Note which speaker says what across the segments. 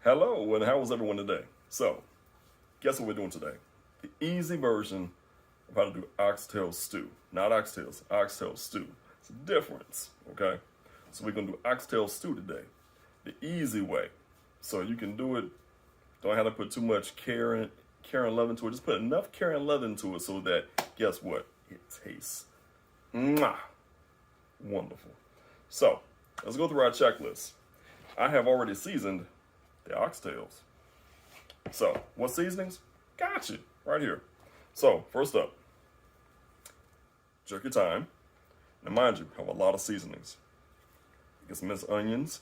Speaker 1: Hello, and how was everyone today? So, guess what we're doing today? The easy version of how to do oxtail stew. Not oxtails, oxtail stew. It's a difference, okay? So we're gonna do oxtail stew today. The easy way. So you can do it, don't have to put too much care and love into it. Just put enough care and love into it so that, guess what? It tastes mwah, wonderful. So, let's go through our checklist. I have already seasoned the oxtails. So, what seasonings? Gotcha, right here. So, first up, jerky thyme. Now, mind you, have a lot of seasonings. Get some minced onions,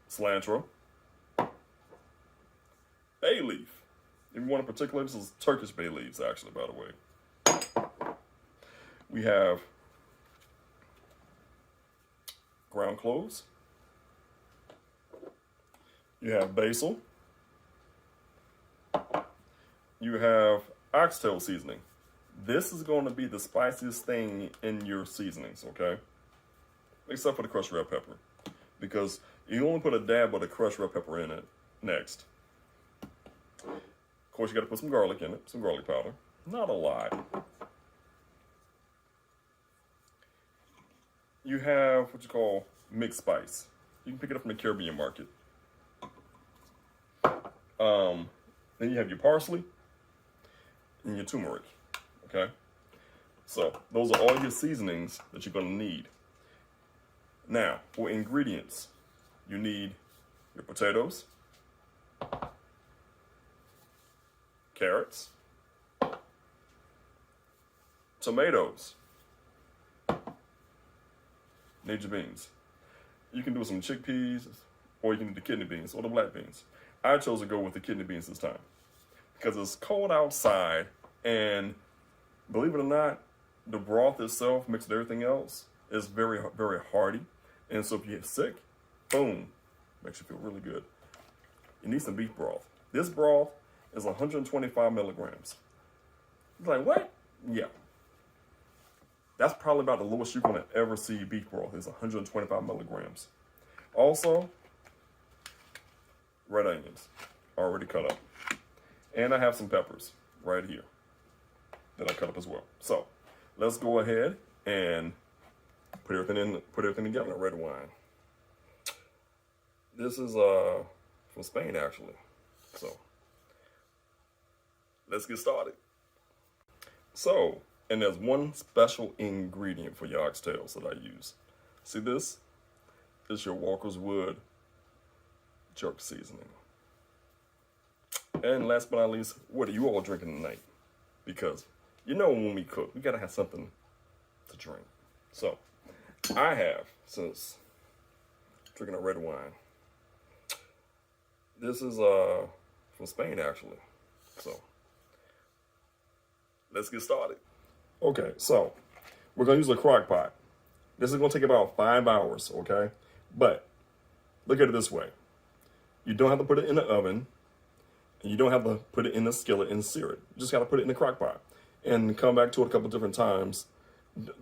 Speaker 1: cilantro, bay leaf. If you want in particular, this is Turkish bay leaves, actually, by the way. We have ground cloves. You have basil. You have oxtail seasoning. This is going to be the spiciest thing in your seasonings, okay? Except for the crushed red pepper. Because you only put a dab of the crushed red pepper in it next. Of course, you got to put some garlic in it, some garlic powder. Not a lot. You have what you call mixed spice. You can pick it up from the Caribbean market. Then you have your parsley and your turmeric, okay? So those are all your seasonings that you're gonna need. Now, for ingredients, you need your potatoes, carrots, tomatoes, need your beans. You can do some chickpeas, or you can do the kidney beans or the black beans. I chose to go with the kidney beans this time because it's cold outside, and believe it or not, the broth itself mixed with everything else is very, very hearty. And so if you get sick, boom, makes you feel really good. You need some beef broth. This broth is 125 milligrams. You're like, what? Yeah. That's probably about the lowest you're gonna ever see beef broth is 125 milligrams. Also, red onions, already cut up. And I have some peppers right here that I cut up as well. So let's go ahead and put everything together. Red wine. This is from Spain actually. So let's get started. So, and there's one special ingredient for your oxtails that I use. See this? It's your Walker's Wood jerk seasoning. And last but not least, what are you all drinking tonight? Because you know when we cook, we gotta have something to drink. So I have, since drinking a red wine, this is from Spain actually. So let's get started. Okay, so we're gonna use a crock pot. This is gonna take about 5 hours, okay? But look at it this way. You don't have to put it in the oven, and you don't have to put it in the skillet and sear it. You just gotta put it in the crock pot and come back to it a couple different times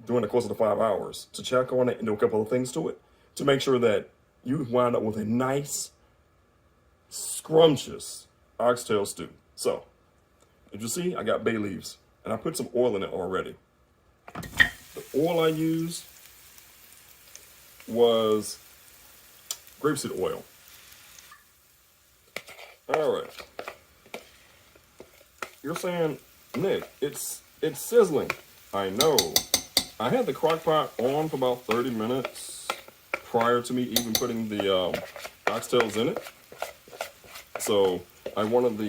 Speaker 1: during the course of the 5 hours to check on it and do a couple of things to it to make sure that you wind up with a nice, scrumptious oxtail stew. So, as you see, I got bay leaves, and I put some oil in it already. The oil I used was grapeseed oil. All right. You're saying, Nick, it's sizzling. I know. I had the crock pot on for about 30 minutes prior to me even putting the oxtails in it. So I wanted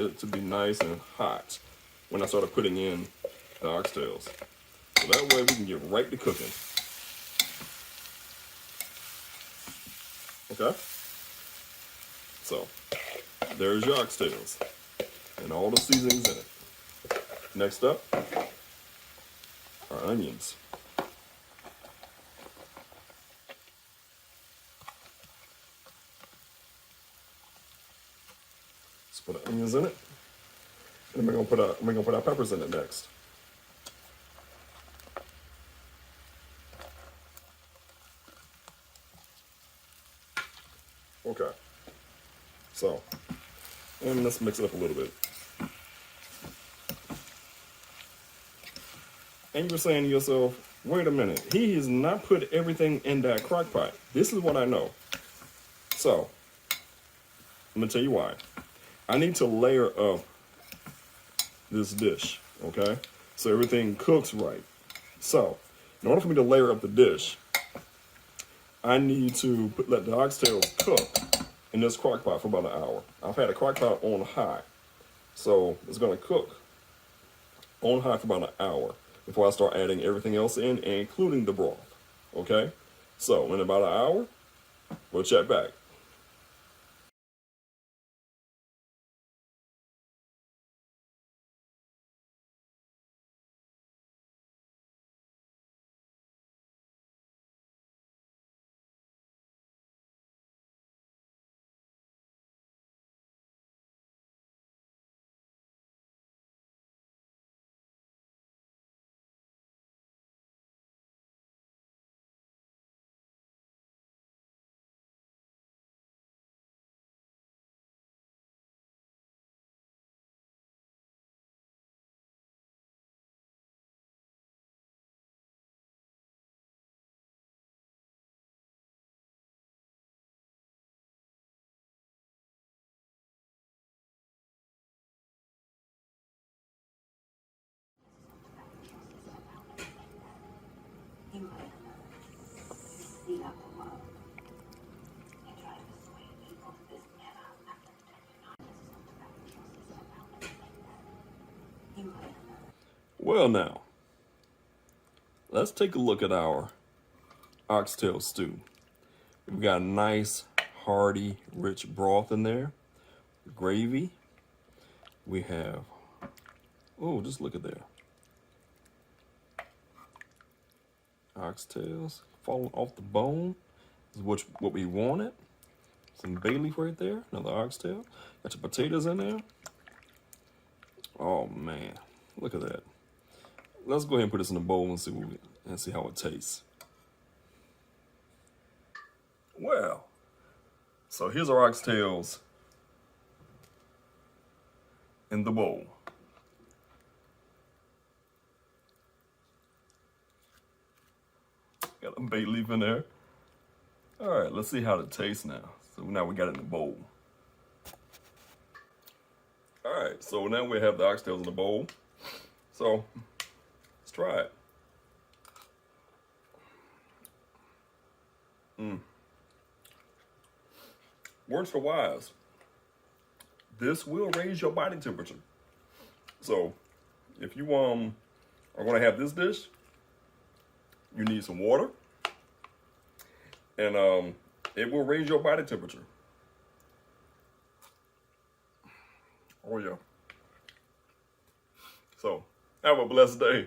Speaker 1: it to be nice and hot when I started putting in the oxtails. So that way we can get right to cooking. Okay? So, there's your oxtails and all the seasonings in it. Next up, our onions. Let's put the onions in it. And we're gonna put our peppers in it next. Okay. So, and let's mix it up a little bit. And you're saying to yourself, wait a minute, he has not put everything in that crock pot. This is what I know. So, I'm gonna tell you why. I need to layer up this dish, okay? So everything cooks right. So, in order for me to layer up the dish, I need to let the oxtails cook in this crock pot for about an hour. I've had a crock pot on high. So it's gonna cook on high for about an hour before I start adding everything else in, including the broth, okay? So in about an hour, we'll check back. Well now, let's take a look at our oxtail stew. We've got a nice, hearty, rich broth in there, gravy. We have, oh, just look at there. Oxtails falling off the bone is what we wanted. Some bay leaf right there, another oxtail. Got your potatoes in there. Oh man, look at that. Let's go ahead and put this in a bowl and see how it tastes. Well, so here's our oxtails in the bowl. Got a bay leaf in there. All right, let's see how it tastes now. So now we got it in the bowl. All right, so now we have the oxtails in the bowl. So let's try it. Words for wise. This will raise your body temperature. So if you are gonna have this dish, you need some water, and it will raise your body temperature. Oh yeah. So have a blessed day.